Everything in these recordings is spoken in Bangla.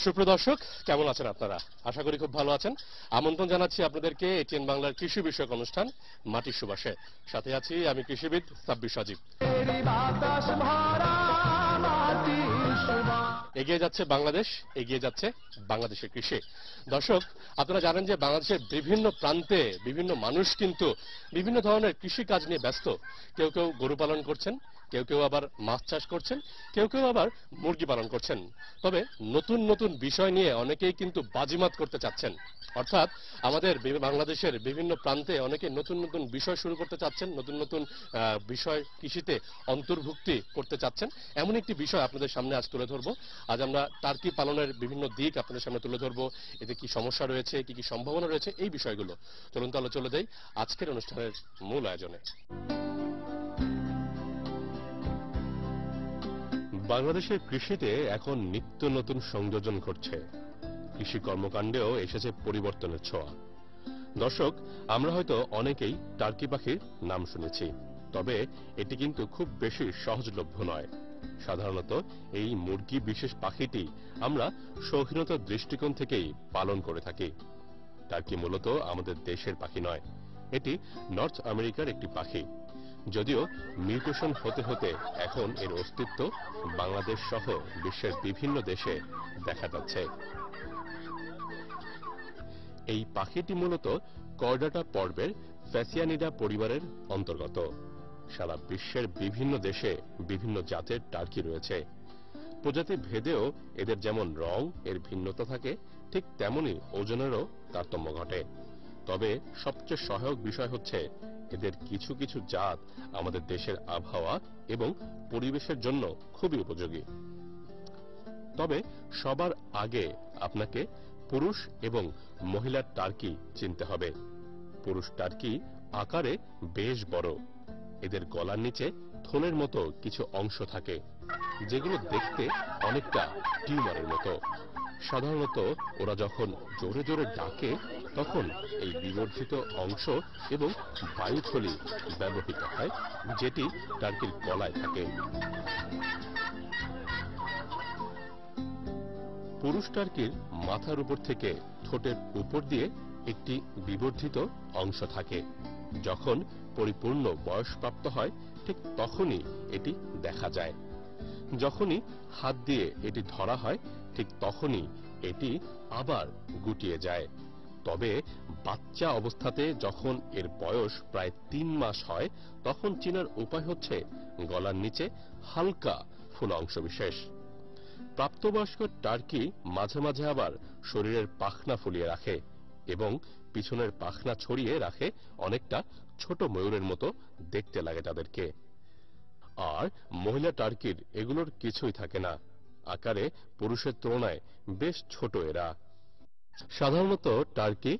সুপ্রদর্শক, কেমন আছেন আপনারা? আশা করি খুব ভালো আছেন। আমন্ত্রণ জানাচ্ছি আপনাদেরকে এটিএন বাংলার কৃষি বিষয়ক অনুষ্ঠান মাটির সুবাসে। সাথে আছি আমি কৃষিবিদ সাব্বির সজীব। এগিয়ে যাচ্ছে বাংলাদেশ, এগিয়ে যাচ্ছে বাংলাদেশের কৃষি। দর্শক, আপনারা জানেন যে বাংলাদেশের বিভিন্ন প্রান্তে বিভিন্ন মানুষ কিন্তু বিভিন্ন ধরনের কৃষি কাজ নিয়ে ব্যস্ত। কেউ কেউ গরু পালন করছেন, কেউ কেউ আবার মাছ চাষ করছেন, কেউ কেউ আবার মুরগি পালন করছেন। তবে নতুন নতুন বিষয় নিয়ে অনেকেই কিন্তু বাজিমাত করতে চাচ্ছেন। অর্থাৎ আমাদের বাংলাদেশের বিভিন্ন প্রান্তে অনেকে নতুন নতুন বিষয় শুরু করতে চাচ্ছেন, নতুন নতুন বিষয় কৃষিতে অন্তর্ভুক্তি করতে চাচ্ছেন। এমন একটি বিষয় আপনাদের সামনে আজ তুলে ধরবো। আজ আমরা টার্কি পালনের বিভিন্ন দিক আপনাদের সামনে তুলে ধরবো। এতে কি সমস্যা রয়েছে, কি কি সম্ভাবনা রয়েছে, এই বিষয়গুলো। চলুন তাহলে চলে যাই আজকের অনুষ্ঠানের মূল আয়োজনে। বাংলাদেশের কৃষিতে এখন নিত্য নতুন সংযোজন ঘটছে। কৃষি কর্মকাণ্ডেও এসেছে পরিবর্তনের ছোঁয়া। দর্শক, আমরা হয়তো অনেকেই টার্কি পাখির নাম শুনেছি, তবে এটি কিন্তু খুব বেশি সহজলভ্য নয়। সাধারণত এই মুরগি বিশেষ পাখিটি আমরা শৌখিনতার দৃষ্টিকোণ থেকেই পালন করে থাকি। টার্কি মূলত আমাদের দেশের পাখি নয়, এটি নর্থ আমেরিকার একটি পাখি। যদিও মিউটেশন হতে হতে এখন এর অস্তিত্ব বাংলাদেশ সহ বিশ্বের বিভিন্ন দেশে দেখা যাচ্ছে। এই পাখিটি মূলত কর্ডাটা পর্বের ফ্যাসিয়ানিডা পরিবারের অন্তর্গত। সারা বিশ্বের বিভিন্ন দেশে বিভিন্ন জাতের টার্কি রয়েছে। প্রজাতি ভেদেও এদের যেমন রং এর ভিন্নতা থাকে, ঠিক তেমনি ওজনেরও তারতম্য ঘটে। তবে সবচেয়ে সহায়ক বিষয় হচ্ছে এদের কিছু কিছু জাত আমাদের দেশের আবহাওয়া এবং পরিবেশের জন্য খুবই উপযোগী। তবে সবার আগে আপনাকে পুরুষ এবং মহিলা টার্কি চিনতে হবে। পুরুষ টার্কি আকারে বেশ বড়। এদের গলার নিচে থলের মতো কিছু অংশ থাকে, যেগুলো দেখতে অনেকটা টিউমারের মতো। সাধারণত ওরা যখন জোরে জোরে ডাকে তখন এই বিবর্ধিত অংশ এবং বায়ুথলি ব্যবহৃত হয়, যেটি টার্কির গলায় থাকে। পুরুষ টার্কির মাথার উপর থেকে ঠোঁটের উপর দিয়ে একটি বিবর্ধিত অংশ থাকে। যখন পরিপূর্ণ বয়সপ্রাপ্ত হয় ঠিক তখনই এটি দেখা যায়। যখনই হাত দিয়ে এটি ধরা হয় ঠিক তখনই এটি আবার গুটিয়ে যায়। তবে বাচ্চা অবস্থাতে যখন এর বয়স প্রায় 3 মাস হয় তখন চেনার উপায় হচ্ছে গলার নিচে হালকা ফুল অংশ বিশেষ। প্রাপ্তবয়স্ক টার্কি মাঝে মাঝে আবার শরীরের পাখনা ফুলিয়ে রাখে এবং পিছনের পাখনা ছড়িয়ে রাখে, অনেকটা ছোট ময়ূরের মতো দেখতে লাগে তাদেরকে। আর মহিলা টার্কির এগুলোর কিছুই থাকে না, আকারে পুরুষের তুলনায় বেশ ছোট এরা। সাধারণত টার্কি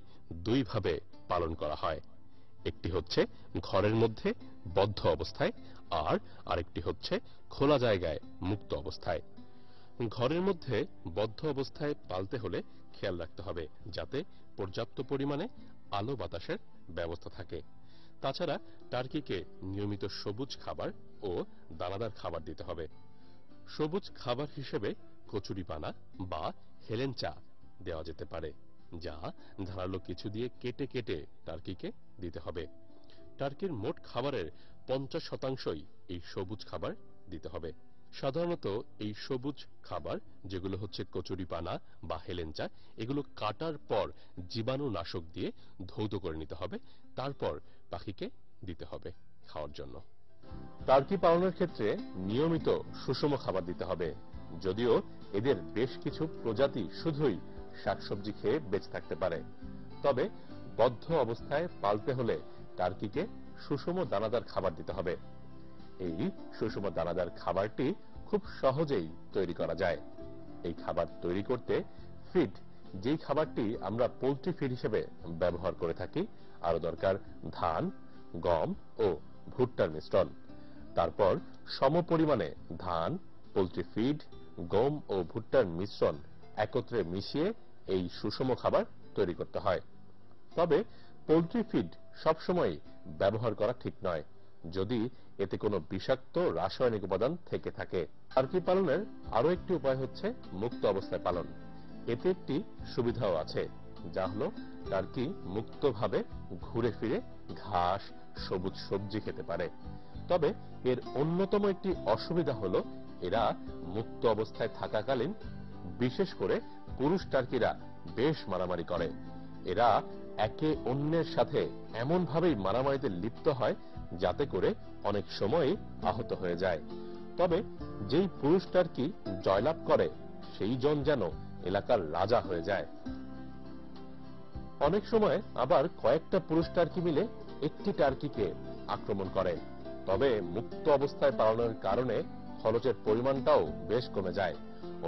দুই ভাবে পালন করা হয়। একটি হচ্ছে ঘরের মধ্যে বদ্ধ অবস্থায়, আর আরেকটি হচ্ছে খোলা জায়গায় মুক্ত অবস্থায়। ঘরের মধ্যে বদ্ধ অবস্থায় পালতে হলে খেয়াল রাখতে হবে যাতে পর্যাপ্ত পরিমাণে আলো বাতাসের ব্যবস্থা থাকে। তাছাড়া টার্কিকে নিয়মিত সবুজ খাবার ও দানাদার খাবার দিতে হবে। সবুজ খাবার হিসেবে কচুরিপানা বা হেলেঞ্চা দেওয়া যেতে পারে, যা ধারালো কিছু দিয়ে কেটে কেটে টার্কিকে দিতে হবে। টার্কির মোট খাবারের 50% এই সবুজ খাবার দিতে হবে। সাধারণত এই সবুজ খাবার, যেগুলো হচ্ছে কচুরিপানা বা হেলেঞ্চা, এগুলো কাটার পর জীবাণুনাশক দিয়ে ধৌত করে নিতে হবে, তারপর পাখিকে দিতে হবে খাওয়ার জন্য। টার্কি পালনের ক্ষেত্রে নিয়মিত সুষম খাবার দিতে হবে। যদিও এদের বেশ কিছু প্রজাতি শুধুই শাকসবজি খেয়ে বেঁচে থাকতে পারে, তবে বদ্ধ অবস্থায় পালতে হলে টার্কিকে সুষম দানাদার খাবার দিতে হবে। এই সুষম দানাদার খাবারটি খুব সহজেই তৈরি করা যায়। এই খাবার তৈরি করতে ফিড, যেই খাবারটি আমরা পোল্ট্রি ফিড হিসেবে ব্যবহার করে থাকি, আরো দরকার ধান, গম ও ভুট্টার মিশ্রণ। তারপর সম পরিমাণে ধান, পোল্ট্রি ফিড, গম ও ভুট্টার মিশ্রণ একত্রে মিশিয়ে এই সুষম খাবার তৈরি করতে হয়। তবে পোল্ট্রি ফিড সবসময় ব্যবহার করা ঠিক নয়, যদি এতে কোনো বিষাক্ত রাসায়নিক উপাদান থেকে থাকে। টার্কি পালনের আরো একটি উপায় হচ্ছে মুক্ত অবস্থায় পালন। এতে একটি সুবিধাও আছে, যা হলো টার্কি মুক্তভাবে ঘুরে ফিরে ঘাস, সবুজ সবজি খেতে পারে। তবে এর অন্যতম একটি অসুবিধা হলো এরা মুক্ত অবস্থায় থাকাকালীন বিশেষ করে পুরুষ টার্কিরা বেশ মারামারি করে। এরা একে অন্যের সাথে এমনভাবেই মারামারিতে লিপ্ত হয় যাতে করে অনেক সময় আহত হয়ে যায়। তবে যেই পুরুষ টার্কি জয়লাভ করে সেই জন যেন এলাকার রাজা হয়ে যায়। অনেক সময় আবার কয়েকটা পুরুষ টার্কি মিলে একটি টার্কিকে আক্রমণ করে। তবে মুক্ত অবস্থায় পালনের কারণে খরচের পরিমাণটাও বেশ কমে যায়।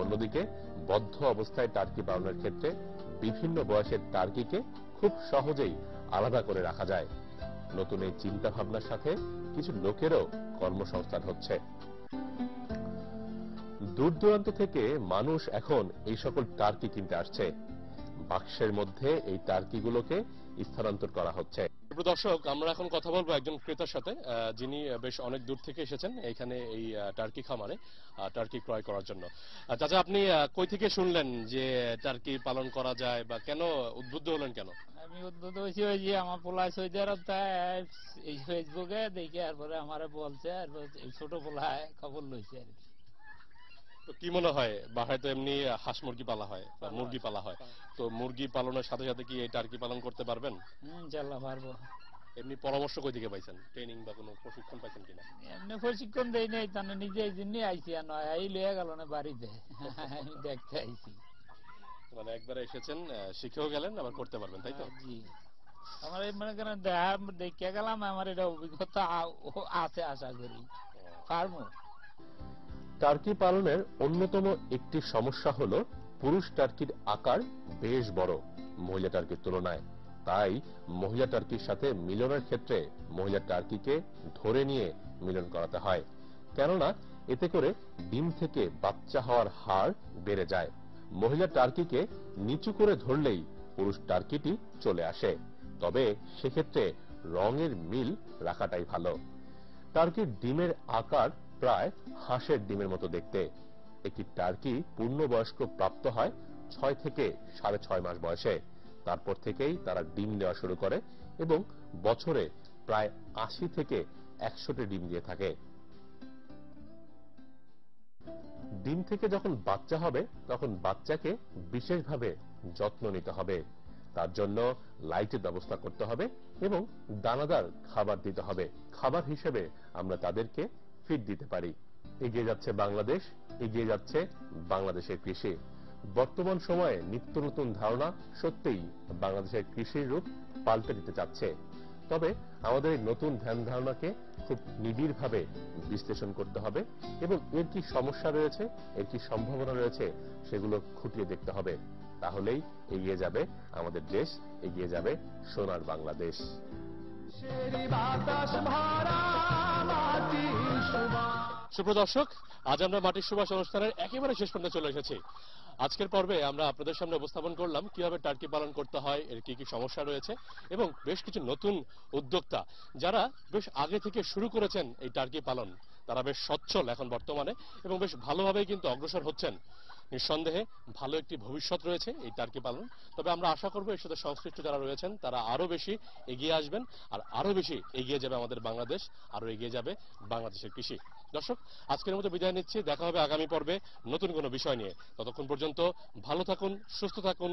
অন্যদিকে বদ্ধ অবস্থায় টার্কি পালনের ক্ষেত্রে বিভিন্ন বয়সের টার্কিকে খুব সহজেই আলাদা করে রাখা যায়। নতুন এই চিন্তা ভাবনার সাথে কিছু লোকেরও কর্মসংস্থান হচ্ছে। দূর দূরান্ত থেকে মানুষ এখন এই সকল টার্কি কিনতে আসছে। বাক্সের মধ্যে এই টার্কিগুলোকে স্থানান্তর করা হচ্ছে। দর্শক, আমরা এখন কথা বলবো একজন ক্রেতার সাথে, যিনি বেশ অনেক দূর থেকে এসেছেন এখানে এই টার্কি খামারে টার্কি ক্রয় করার জন্য। চাচা, আপনি কই থেকে শুনলেন যে টার্কি পালন করা যায় বা কেন উদ্বুদ্ধ হলেন কেন? আমি উদ্বুদ্ধ হয়েছি ওই যে আমার পোলা সৌদি আরব এই ফেসবুকে দেখে তারপরে আমারে বলছে, আর এই ছোট পোলায় খবর লইছে আর কি। তো কি মনে হয়, বাসায় তো এমনি হাঁস মুরগি পালা হয় বা মুরগি পালা হয়, তো মুরগি পালনের সাথে সাথে কি এই টার্কি পালন করতে পারবেন? ইনশাল্লাহ পারবো। এমনি পরামর্শ কই থেকে পাইছেন? ট্রেনিং বা কোনো প্রশিক্ষণ পাইছেন কিনা? এমনি প্রশিক্ষণ দেই নাই, তাহলে নিজে এই জন্যই আইসি, আর নয় এই লয়ে গেল না বাড়িতে আমি দেখতে আইসি। মানে একবারে এসেছেন, শিখেও গেলেন, আবার করতে পারবেন, তাই তো? জি, আমার এই মনে করেন দেখে গেলাম, আমার এটা অভিজ্ঞতা আছে, আশা করি পারবো। টার্কি পালনের অন্যতম একটি সমস্যা হলো পুরুষ টার্কির আকার বেশ বড় মহিলা টার্কির তুলনায়। তাই মহিলা টার্কির সাথে মিলনের ক্ষেত্রে মহিলা টার্কিকে ধরে নিয়ে মিলন করাতে হয়, কেননা এতে করে ডিম থেকে বাচ্চা হওয়ার হার বেড়ে যায়। মহিলা টার্কিকে নিচু করে ধরলেই পুরুষ টার্কিটি চলে আসে। তবে সেক্ষেত্রে রঙের মিল রাখাটাই ভালো। টার্কির ডিমের আকার প্রায় হাঁসের ডিমের মতো দেখতে। একটি টার্কি পূর্ণবয়স্ক প্রাপ্ত হয় 6 থেকে 6.5 মাস বয়সে। তারপর থেকেই তারা ডিম দেওয়া শুরু করে এবং বছরে প্রায় 80 থেকে 100টি ডিম দিয়ে থাকে। ডিম থেকে যখন বাচ্চা হবে তখন বাচ্চাকে বিশেষভাবে যত্ন নিতে হবে। তার জন্য লাইটের ব্যবস্থা করতে হবে এবং দানাদার খাবার দিতে হবে। খাবার হিসেবে আমরা তাদেরকে ফিড দিতে পারি। এগিয়ে যাচ্ছে বাংলাদেশ, এগিয়ে যাচ্ছে বাংলাদেশের কৃষি। বর্তমান সময়ে নিত্য নতুন ধারণা সত্যিই বাংলাদেশের কৃষির রূপ পাল্টে দিতে চাচ্ছে। তবে আমাদের এই নতুন ধ্যান ধারণাকে খুব নিবিড়ভাবে বিশ্লেষণ করতে হবে এবং এর কি সমস্যা রয়েছে, এর কি সম্ভাবনা রয়েছে, সেগুলো খুঁটিয়ে দেখতে হবে। তাহলেই এগিয়ে যাবে আমাদের দেশ, এগিয়ে যাবে সোনার বাংলাদেশ। সুপ্রদর্শক, আজ আমরা মাটির সুবাস অনুষ্ঠানের একেবারে শেষ পর্যন্ত চলে এসেছি। আজকের পর্বে আমরা আপনাদের সামনে উপস্থাপন করলাম কিভাবে টার্কি পালন করতে হয়, এর কি কি সমস্যা রয়েছে এবং বেশ কিছু নতুন উদ্যোক্তা যারা বেশ আগে থেকে শুরু করেছেন এই টার্কি পালন, তারা বেশ সচ্ছল এখন বর্তমানে এবং বেশ ভালোভাবেই কিন্তু অগ্রসর হচ্ছেন। নিঃসন্দেহে ভালো একটি ভবিষ্যৎ রয়েছে এই টার্কি পালন। তবে আমরা আশা করব এর সাথে সংশ্লিষ্ট যারা রয়েছেন তারা আরো বেশি এগিয়ে আসবেন, আর আরো বেশি এগিয়ে যাবে আমাদের বাংলাদেশ, আরো এগিয়ে যাবে বাংলাদেশের কৃষি। দর্শক, আজকের মতো বিদায় নিচ্ছি। দেখা হবে আগামী পর্বে নতুন কোনো বিষয় নিয়ে। ততক্ষণ পর্যন্ত ভালো থাকুন, সুস্থ থাকুন।